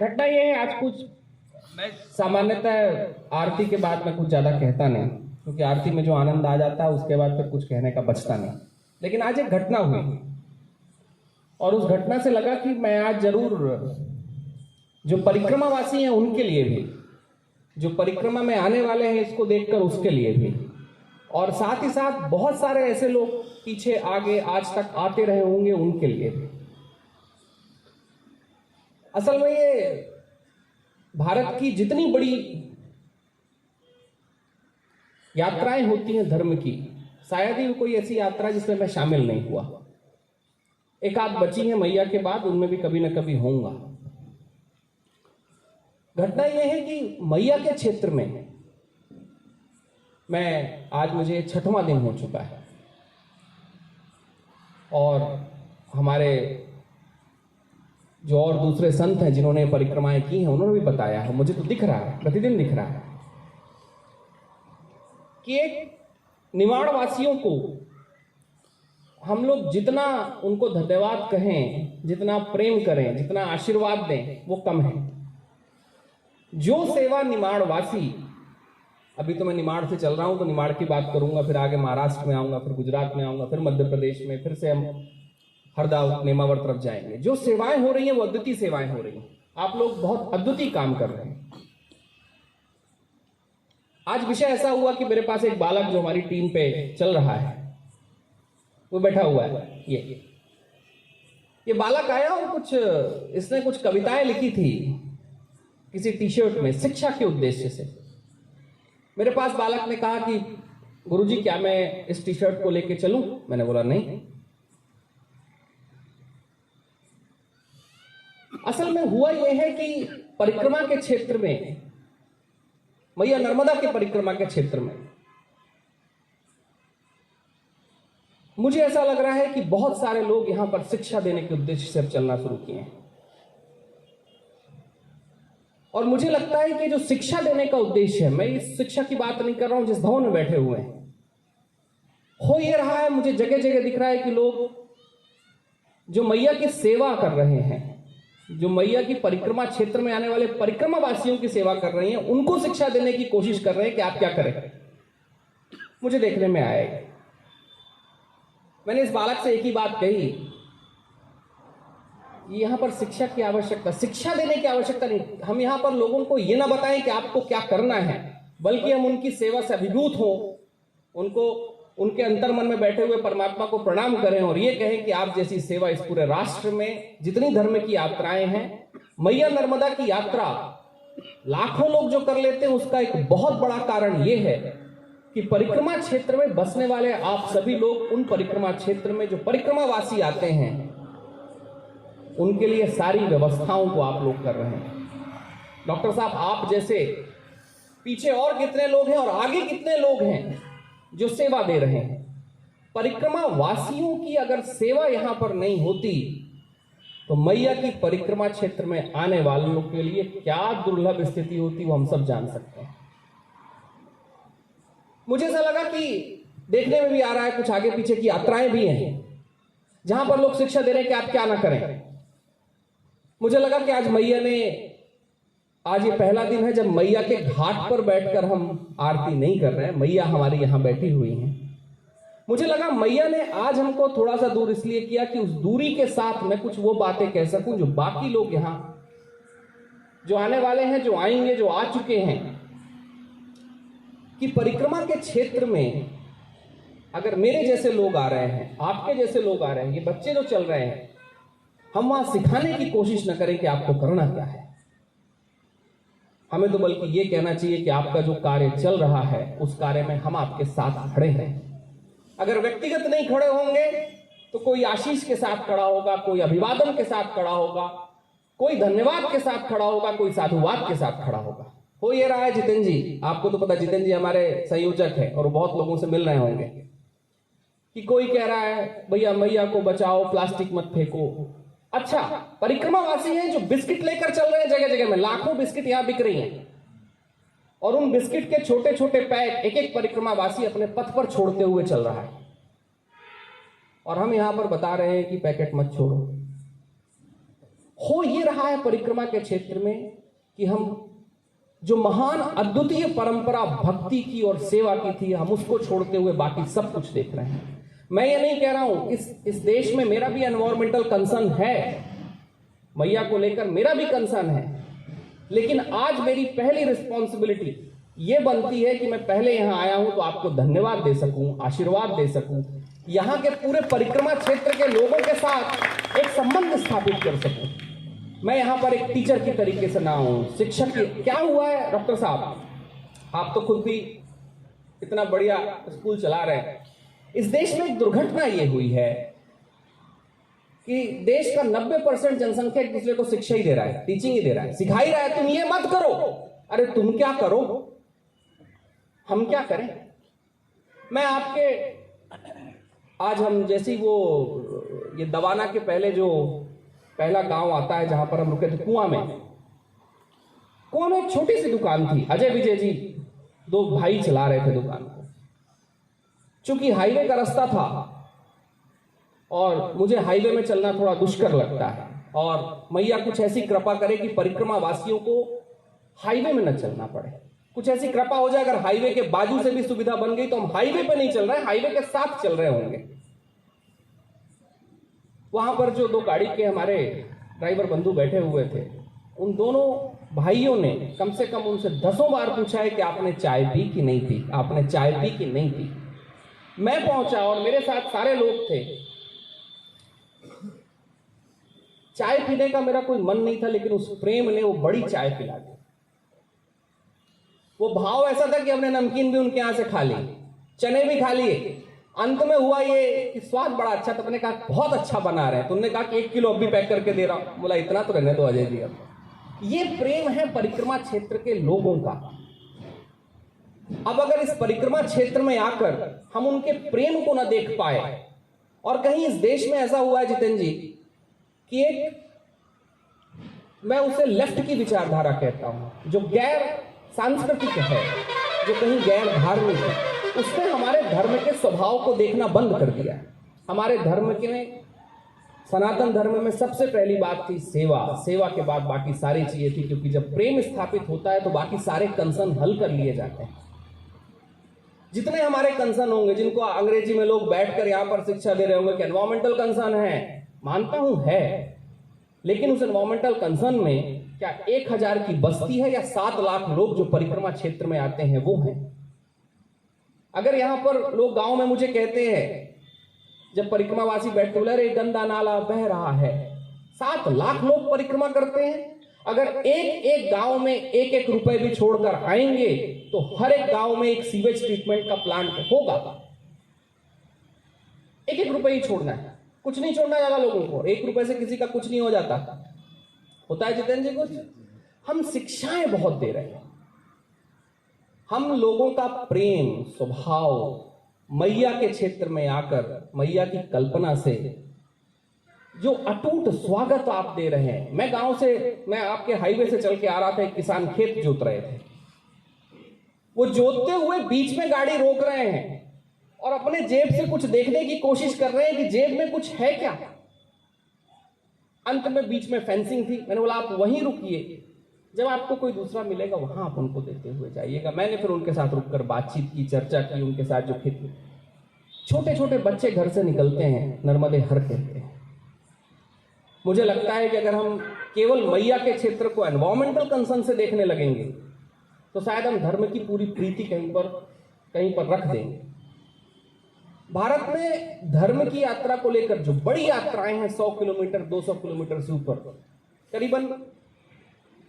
घटना ये है, आज कुछ सामान्यतः आरती के बाद मैं कुछ ज्यादा कहता नहीं, क्योंकि आरती में जो आनंद आ जाता है उसके बाद फिर कुछ कहने का बचता नहीं। लेकिन आज एक घटना हुई और उस घटना से लगा कि मैं आज जरूर जो परिक्रमावासी हैं उनके लिए भी, जो परिक्रमा में आने वाले हैं इसको देखकर उसके लिए भी, और साथ ही साथ बहुत सारे ऐसे लोग पीछे आगे आज तक आते रहे होंगे उनके लिए भी। असल में ये भारत की जितनी बड़ी यात्राएं होती हैं धर्म की, शायद ही कोई ऐसी यात्रा जिसमें मैं शामिल नहीं हुआ। एक आध बची है मैया के बाद, उनमें भी कभी ना कभी होऊंगा। घटना यह है कि मैया के क्षेत्र में मैं आज मुझे 6वां दिन हो चुका है और हमारे जो और दूसरे संत हैं जिन्होंने परिक्रमाएं की हैं उन्होंने भी बताया है, मुझे तो दिख रहा है, प्रतिदिन दिख रहा है कि एक निमाड़ वासियों को हम लोग जितना उनको धन्यवाद कहें, जितना प्रेम करें, जितना आशीर्वाद दें, वो कम है। जो सेवा निमाड़ वासी, अभी तो मैं निमाड़ से चल रहा हूं तो निमाड़ की बात करूंगा, फिर आगे महाराष्ट्र में आऊंगा, फिर गुजरात में आऊंगा, फिर मध्य प्रदेश में, फिर से हम हरदा नेमावर तरफ जाएंगे। जो सेवाएं हो रही हैं वो अद्वितीय सेवाएं हो रही हैं। आप लोग बहुत अद्वितीय काम कर रहे हैं। आज विषय ऐसा हुआ कि मेरे पास एक बालक जो हमारी टीम पे चल रहा है वो बैठा हुआ है। ये बालक आया और इसने कुछ कविताएं लिखी थी किसी टी शर्ट में शिक्षा के उद्देश्य से। मेरे पास बालक ने कहा कि गुरुजी क्या मैं इस टी शर्ट को लेके चलूं? मैंने बोला नहीं। असल में हुआ यह है कि परिक्रमा के क्षेत्र में, मैया नर्मदा के परिक्रमा के क्षेत्र में मुझे ऐसा लग रहा है कि बहुत सारे लोग यहां पर शिक्षा देने के उद्देश्य से अब चलना शुरू किए हैं। और मुझे लगता है कि जो शिक्षा देने का उद्देश्य है, मैं इस शिक्षा की बात नहीं कर रहा हूं जिस भवन में बैठे हुए हैं, हो ये रहा है, मुझे जगह जगह दिख रहा है कि लोग जो मैया की सेवा कर रहे हैं, जो मैया की परिक्रमा क्षेत्र में आने वाले परिक्रमा वासियों की सेवा कर रहे हैं, उनको शिक्षा देने की कोशिश कर रहे हैं कि आप क्या करें। मुझे देखने में आया, मैंने इस बालक से एक ही बात कही, यहां पर शिक्षा की आवश्यकता, शिक्षा देने की आवश्यकता नहीं। हम यहां पर लोगों को यह ना बताएं कि आपको क्या करना है, बल्कि हम उनकी सेवा से अभिभूत हों, उनको उनके अंतर मन में बैठे हुए परमात्मा को प्रणाम करें और ये कहें कि आप जैसी सेवा इस पूरे राष्ट्र में जितनी धर्म की यात्राएं हैं, मैया नर्मदा की यात्रा लाखों लोग जो कर लेते हैं, उसका एक बहुत बड़ा कारण ये है कि परिक्रमा क्षेत्र में बसने वाले आप सभी लोग उन परिक्रमा क्षेत्र में जो परिक्रमावासी आते हैं उनके लिए सारी व्यवस्थाओं को आप लोग कर रहे हैं। डॉक्टर साहब, आप जैसे पीछे और कितने लोग हैं और आगे कितने लोग हैं जो सेवा दे रहे हैं। परिक्रमा वासियों की अगर सेवा यहां पर नहीं होती तो मैया की परिक्रमा क्षेत्र में आने वालों के लिए क्या दुर्लभ स्थिति होती वो हम सब जान सकते हैं। मुझे ऐसा लगा कि देखने में भी आ रहा है कुछ आगे पीछे की यात्राएं भी हैं जहां पर लोग शिक्षा दे रहे हैं कि आप क्या ना करें। मुझे लगा कि आज मैया ने, आज ये पहला दिन है जब मैया के घाट पर बैठकर हम आरती नहीं कर रहे हैं, मैया हमारी यहां बैठी हुई हैं। मुझे लगा मैया ने आज हमको थोड़ा सा दूर इसलिए किया कि उस दूरी के साथ मैं कुछ वो बातें कह सकूं जो बाकी लोग यहां जो आने वाले हैं, जो आएंगे, जो आ चुके हैं, कि परिक्रमा के क्षेत्र में अगर मेरे जैसे लोग आ रहे हैं, आपके जैसे लोग आ रहे हैं, ये बच्चे जो चल रहे हैं, हम वहां सिखाने की कोशिश न करें कि आपको करना क्या है। हमें तो बल्कि ये कहना चाहिए कि आपका जो कार्य चल रहा है उस कार्य में हम आपके साथ खड़े हैं। अगर व्यक्तिगत नहीं खड़े होंगे तो कोई आशीष के साथ खड़ा होगा, कोई अभिवादन के साथ खड़ा होगा, कोई धन्यवाद के साथ खड़ा होगा, कोई साधुवाद के साथ खड़ा होगा। हो ये रहा है जितेंद्र जी, आपको तो पता, जितेंद्र जी हमारे संयोजक है और बहुत लोगों से मिल रहे होंगे, कि कोई कह रहा है भैया मैया को बचाओ, प्लास्टिक मत फेंको। अच्छा, परिक्रमावासी हैं जो बिस्किट लेकर चल रहे हैं जगह जगह में, लाखों बिस्किट यहां बिक रही हैं और उन बिस्किट के छोटे छोटे पैक एक एक परिक्रमावासी अपने पथ पर छोड़ते हुए चल रहा है और हम यहां पर बता रहे हैं कि पैकेट मत छोड़ो। हो ये रहा है परिक्रमा के क्षेत्र में कि हम जो महान अद्वितीय परंपरा भक्ति की और सेवा की थी, हम उसको छोड़ते हुए बाकी सब कुछ देख रहे हैं। मैं ये नहीं कह रहा हूं, इस देश में मेरा भी एनवायरमेंटल कंसर्न है, मैया को लेकर मेरा भी कंसर्न है, लेकिन आज मेरी पहली रिस्पॉन्सिबिलिटी ये बनती है कि मैं पहले यहां आया हूं तो आपको धन्यवाद दे सकूं, आशीर्वाद दे सकूं, यहां के पूरे परिक्रमा क्षेत्र के लोगों के साथ एक संबंध स्थापित कर सकूं। मैं यहां पर एक टीचर की तरीके से ना हूं, शिक्षक की। क्या हुआ है डॉक्टर साहब, आप तो खुद भी इतना बढ़िया स्कूल चला रहे हैं, इस देश में एक दुर्घटना ये हुई है कि देश का 90% जनसंख्या एक दूसरे को शिक्षा ही दे रहा है, टीचिंग ही दे रहा है, सिखा ही रहा है, तुम ये मत करो। अरे तुम क्या करो, हम क्या करें। मैं आपके आज हम जैसी वो ये दवाना के पहले जो पहला गांव आता है जहां पर हम रुके थे, कुआं में एक छोटी सी दुकान थी। अजय विजय जी 2 भाई चला रहे थे दुकान को। चूंकि हाईवे का रास्ता था और मुझे हाईवे में चलना थोड़ा दुष्कर लगता है, और मैया कुछ ऐसी कृपा करे कि परिक्रमा वासियों को हाईवे में न चलना पड़े। कुछ ऐसी कृपा हो जाए, अगर हाईवे के बाजू से भी सुविधा बन गई तो हम हाईवे पे नहीं चल रहे, हाईवे के साथ चल रहे होंगे। वहां पर जो 2 गाड़ी के हमारे ड्राइवर बंधु बैठे हुए थे, उन दोनों भाइयों ने कम से कम उनसे 10 बार पूछा है कि आपने चाय पी कि नहीं पी, आपने चाय पी कि नहीं पी। मैं पहुंचा और मेरे साथ सारे लोग थे। चाय पीने का मेरा कोई मन नहीं था, लेकिन उस प्रेम ने वो बड़ी चाय पिला दी। वो भाव ऐसा था कि हमने नमकीन भी उनके यहां से खा ली, चने भी खा लिए। अंत में हुआ ये कि स्वाद बड़ा अच्छा था। मैंने कहा बहुत अच्छा बना रहे हैं, तुमने कहा कि 1 किलो अब भी पैक करके दे रहा हूं। बोला इतना तो रहने दो अजय जी। अब ये प्रेम है परिक्रमा क्षेत्र के लोगों का। अब अगर इस परिक्रमा क्षेत्र में आकर हम उनके प्रेम को ना देख पाए, और कहीं इस देश में ऐसा हुआ है जितेंद्र जी कि एक, मैं उसे लेफ्ट की विचारधारा कहता हूं, जो गैर सांस्कृतिक है, जो कहीं गैर धार्मिक है, उसने हमारे धर्म के स्वभाव को देखना बंद कर दिया। हमारे धर्म के में, सनातन धर्म में सबसे पहली बात थी सेवा, सेवा के बाद बाकी सारी चीजें थी, क्योंकि जब प्रेम स्थापित होता है तो बाकी सारे कंसर्न हल कर लिए जाते हैं। जितने हमारे कंसर्न होंगे, जिनको अंग्रेजी में लोग बैठकर यहां पर शिक्षा दे रहे होंगे कि एनवायरमेंटल कंसर्न है, मानता हूं है, लेकिन उस एनवायरमेंटल कंसर्न में क्या 1000 की बस्ती है या 7 लाख लोग जो परिक्रमा क्षेत्र में आते हैं वो हैं। अगर यहां पर लोग गांव में मुझे कहते हैं, जब परिक्रमावासी बैठते बोले अरे गंदा नाला बह रहा है, 7 लाख लोग परिक्रमा करते हैं, अगर एक गांव में 1-1 रुपए भी छोड़कर आएंगे तो हर एक गांव में एक सीवेज ट्रीटमेंट का प्लांट होगा। 1-1 रुपए ही छोड़ना है, कुछ नहीं छोड़ना ज्यादा लोगों को। 1 रुपए से किसी का कुछ नहीं हो जाता, होता है जितेंद्र जी कुछ। हम शिक्षाएं बहुत दे रहे हैं, हम लोगों का प्रेम स्वभाव मैया के क्षेत्र में आकर मैया की कल्पना से जो अटूट स्वागत आप दे रहे हैं। मैं गांव से, मैं आपके हाईवे से चल के आ रहा था, एक किसान खेत जोत रहे थे। वो जोतते हुए बीच में गाड़ी रोक रहे हैं और अपने जेब से कुछ देखने की कोशिश कर रहे हैं कि जेब में कुछ है क्या। अंत में बीच में फेंसिंग थी। मैंने बोला आप वहीं रुकिए, जब आपको कोई दूसरा मिलेगा वहां आप उनको देते हुए जाइएगा। मैंने फिर उनके साथ रुककर बातचीत की, चर्चा की उनके साथ। जो खेत, छोटे छोटे बच्चे घर से निकलते हैं, नर्मदे हर कहते हैं। मुझे लगता है कि अगर हम केवल मैया के क्षेत्र को एनवायरमेंटल कंसर्न से देखने लगेंगे तो शायद हम धर्म की पूरी प्रीति कहीं पर रख देंगे। भारत में धर्म की यात्रा को लेकर जो बड़ी यात्राएं हैं, 100 किलोमीटर 200 किलोमीटर से ऊपर, करीबन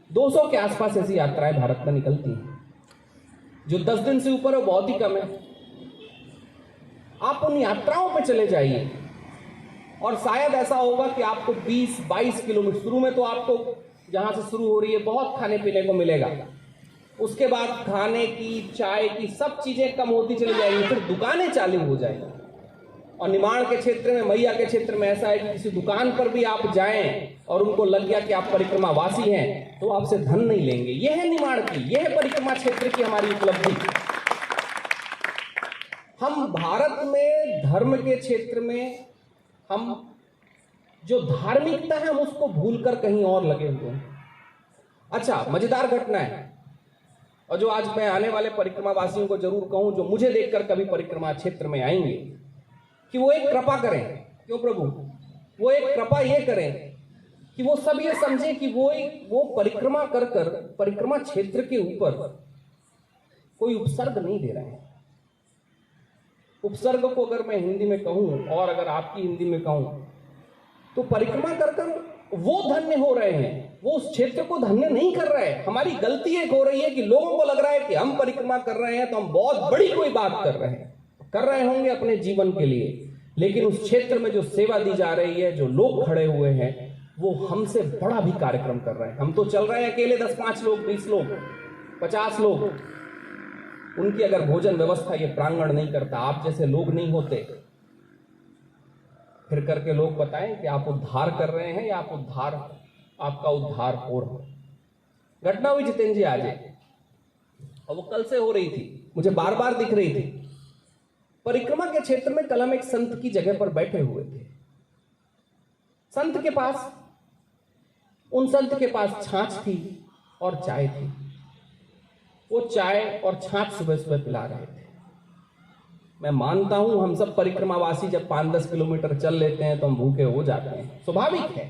200 के आसपास ऐसी यात्राएं भारत में निकलती हैं। जो 10 दिन से ऊपर है बहुत ही कम है। आप उन यात्राओं पर चले जाइए और शायद ऐसा होगा कि आपको 20-22 किलोमीटर, शुरू में तो आपको जहां से शुरू हो रही है बहुत खाने पीने को मिलेगा, उसके बाद खाने की, चाय की सब चीजें कम होती चली जाएंगी, फिर दुकानें चालू हो जाएंगी। और निमाड़ के क्षेत्र में, मैया के क्षेत्र में ऐसा है कि किसी दुकान पर भी आप जाएं और उनको लग गया कि आप परिक्रमा वासी हैं तो आपसे धन नहीं लेंगे। यह है निमाड़ की, यह है परिक्रमा क्षेत्र की हमारी उपलब्धि। हम भारत में धर्म के क्षेत्र में हम जो धार्मिकता है हम उसको भूलकर कहीं और लगे हुए हैं। अच्छा, मजेदार घटना है, और जो आज मैं आने वाले परिक्रमा वासियों को जरूर कहूं, जो मुझे देखकर कभी परिक्रमा क्षेत्र में आएंगे, कि वो एक कृपा करें। क्यों प्रभु? वो एक कृपा ये करें कि वो सब ये समझे कि वो परिक्रमा कर कर परिक्रमा क्षेत्र के ऊपर कोई उपसर्ग नहीं दे रहे हैं। उपसर्ग को अगर मैं हिंदी में कहूं और अगर आपकी हिंदी में कहूं, तो परिक्रमा कर कर वो धन्य हो रहे हैं, वो उस क्षेत्र को धन्य नहीं कर रहे हैं। हमारी गलती एक हो रही है कि लोगों को लग रहा है कि हम परिक्रमा कर रहे हैं तो हम बहुत बड़ी कोई बात कर रहे होंगे अपने जीवन के लिए, लेकिन उस क्षेत्र में जो सेवा दी जा रही है, जो लोग खड़े हुए हैं, वो हमसे बड़ा भी कार्यक्रम कर रहे हैं। हम तो चल रहे हैं अकेले 10-5 लोग, 20 लोग, 50 लोग, उनकी अगर भोजन व्यवस्था ये प्रांगण नहीं करता, आप जैसे लोग नहीं होते, फिर करके लोग बताएं कि आप उद्धार कर रहे हैं या आपका उद्धार हो रहा है। घटना हुई जितेंद्र जी आज, और वो कल से हो रही थी, मुझे बार बार दिख रही थी। परिक्रमा के क्षेत्र में कल हम एक संत की जगह पर बैठे हुए थे। उन संत के पास छाछ थी और चाय थी। वो चाय और छाछ सुबह सुबह पिला रहे थे। मैं मानता हूं हम सब परिक्रमावासी जब 5-10 किलोमीटर चल लेते हैं तो हम भूखे हो जाते हैं, स्वाभाविक है।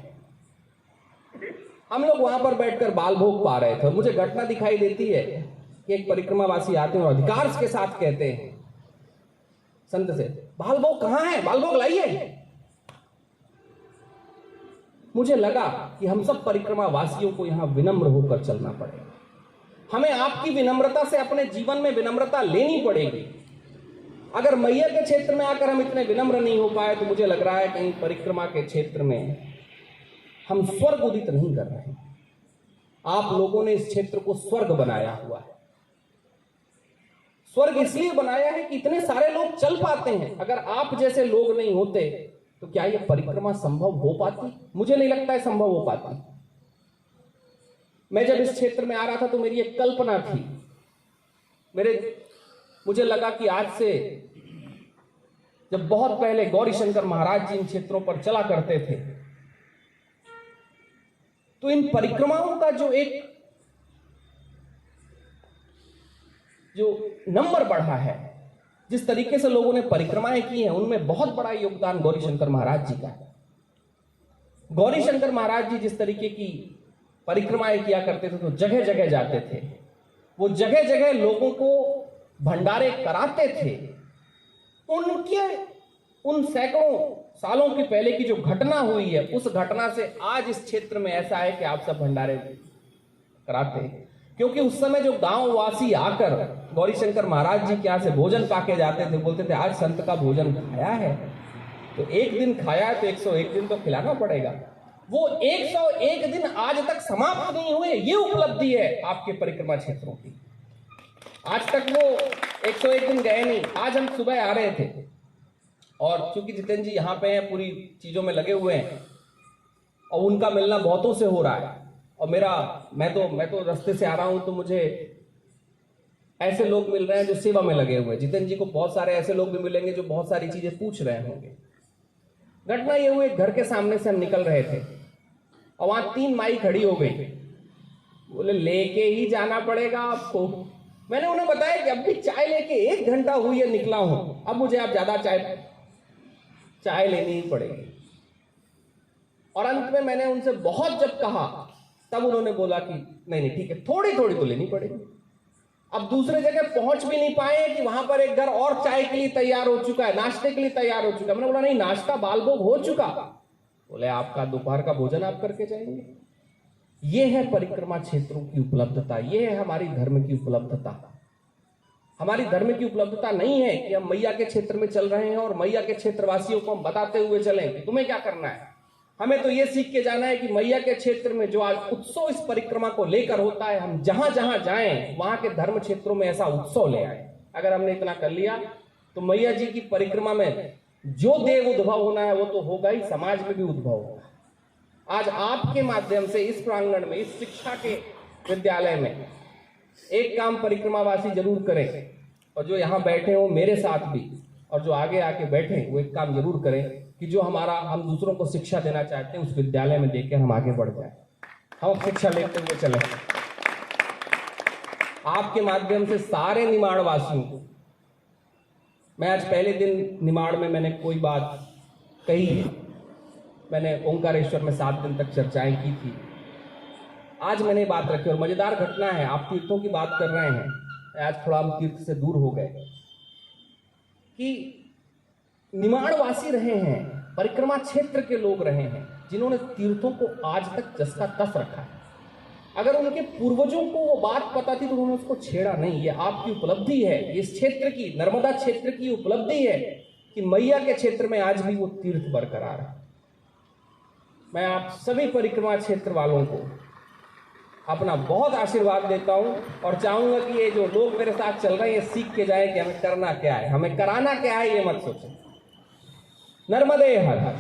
हम लोग वहां पर बैठकर बाल भोग पा रहे थे। मुझे घटना दिखाई देती है कि एक परिक्रमावासी आते हैं और अधिकार के साथ कहते हैं संत से, बाल भोग कहां है, बाल भोग लाइए। मुझे लगा कि हम सब परिक्रमा वासियों को यहां विनम्र होकर चलना पड़ेगा। हमें आपकी विनम्रता से अपने जीवन में विनम्रता लेनी पड़ेगी। अगर मैया के क्षेत्र में आकर हम इतने विनम्र नहीं हो पाए तो मुझे लग रहा है कहीं परिक्रमा के क्षेत्र में हम स्वर्ग उदित नहीं कर रहे हैं। आप लोगों ने इस क्षेत्र को स्वर्ग बनाया हुआ है। स्वर्ग इसलिए बनाया है कि इतने सारे लोग चल पाते हैं। अगर आप जैसे लोग नहीं होते तो क्या यह परिक्रमा संभव हो पाती? मुझे नहीं लगता है संभव हो पाती। मैं जब इस क्षेत्र में आ रहा था तो मेरी एक कल्पना थी। मुझे लगा कि आज से जब बहुत पहले गौरी शंकर महाराज जी इन क्षेत्रों पर चला करते थे तो इन परिक्रमाओं का जो नंबर बढ़ा है, जिस तरीके से लोगों ने परिक्रमाएं की हैं, उनमें बहुत बड़ा योगदान गौरी शंकर महाराज जी का है। गौरी शंकर महाराज जी जिस तरीके की परिक्रमाएं किया करते थे तो जगह जगह जाते थे, वो जगह जगह लोगों को भंडारे कराते थे। उन सैकड़ों सालों की पहले की जो घटना हुई है, उस घटना से आज इस क्षेत्र में ऐसा है कि आप सब भंडारे कराते हैं। क्योंकि उस समय जो गांव वासी आकर गौरी शंकर महाराज जी के यहाँ से भोजन पाके जाते थे, बोलते थे आज संत का भोजन खाया है तो एक दिन खाया तो 101 दिन तो खिलाना पड़ेगा। वो 101 दिन आज तक समाप्त नहीं हुए, ये उपलब्धि है आपके परिक्रमा क्षेत्रों की। आज तक वो 101 दिन गए नहीं। आज हम सुबह आ रहे थे और चूंकि जितेंद्र जी यहाँ पे हैं, पूरी चीजों में लगे हुए हैं और उनका मिलना बहुतों से हो रहा है, और मैं तो रास्ते से आ रहा हूं तो मुझे ऐसे लोग मिल रहे हैं जो सेवा में लगे हुए हैं। जितेंद्र जी को बहुत सारे ऐसे लोग भी मिलेंगे जो बहुत सारी चीजें पूछ रहे होंगे। घटना ये हुई, घर के सामने से हम निकल रहे थे और वहां 3 माई खड़ी हो गई। बोले लेके ही जाना पड़ेगा आपको। मैंने उन्हें बताया कि अब भी चाय लेके 1 घंटा हुई है निकला हूं, अब मुझे आप ज्यादा चाय लेनी ही पड़ेगी। और अंत में मैंने उनसे बहुत जब कहा तब उन्होंने बोला कि नहीं ठीक है, थोड़ी थोड़ी तो लेनी पड़ेगी। अब दूसरे जगह पहुंच भी नहीं पाए कि वहां पर एक घर और चाय के लिए तैयार हो चुका है, नाश्ते के लिए तैयार हो चुका है। मैंने बोला नहीं, नाश्ता बाल भोग हो चुका। बोले आपका दोपहर का भोजन आप करके जाएंगे। ये है परिक्रमा क्षेत्रों की उपलब्धता, ये है हमारी धर्म की उपलब्धता। हमारी धर्म की उपलब्धता नहीं है कि हम मैया के क्षेत्र में चल रहे हैं और मैया के क्षेत्रवासियों को हम बताते हुए चलें कि तुम्हें क्या करना है। हमें तो ये सीख के जाना है कि मैया के क्षेत्र में जो आज उत्सव इस परिक्रमा को लेकर होता है, हम जहां जहां जाएं वहां के धर्म क्षेत्रों में ऐसा उत्सव ले आए। अगर हमने इतना कर लिया तो मैया जी की परिक्रमा में जो देव उद्भव होना है वो तो होगा ही, समाज में भी उद्भव होगा। आज आपके माध्यम से इस प्रांगण में, इस शिक्षा के विद्यालय में एक काम परिक्रमावासी जरूर करें, और जो यहाँ बैठे हो मेरे साथ भी और जो आगे आके बैठे वो एक काम जरूर करें कि जो हम दूसरों को शिक्षा देना चाहते हैं उस विद्यालय में देकर हम आगे बढ़ जाए, हम शिक्षा लेते हुए चले। आपके माध्यम से सारे निमाड़ वासियों को, मैं आज पहले दिन निमाड़ में मैंने कोई बात कही है, मैंने ओंकारेश्वर में 7 दिन तक चर्चाएं की थी, आज मैंने बात रखी। और मजेदार घटना है, आप तीर्थों की बात कर रहे हैं, आज थोड़ा हम तीर्थ से दूर हो गए कि निमाड़वासी रहे हैं, परिक्रमा क्षेत्र के लोग रहे हैं जिन्होंने तीर्थों को आज तक जस का तस रखा है। अगर उनके पूर्वजों को वो बात पता थी तो उन्होंने उसको छेड़ा नहीं। ये आपकी उपलब्धि है, इस क्षेत्र की, नर्मदा क्षेत्र की उपलब्धि है कि मैया के क्षेत्र में आज भी वो तीर्थ बरकरार है। मैं आप सभी परिक्रमा क्षेत्र वालों को अपना बहुत आशीर्वाद देता हूं और चाहूंगा कि ये जो लोग मेरे साथ चल रहे हैं ये सीख के जाए कि हमें करना क्या है, हमें कराना क्या है, ये मत सोचें। नर्मदे हर हर।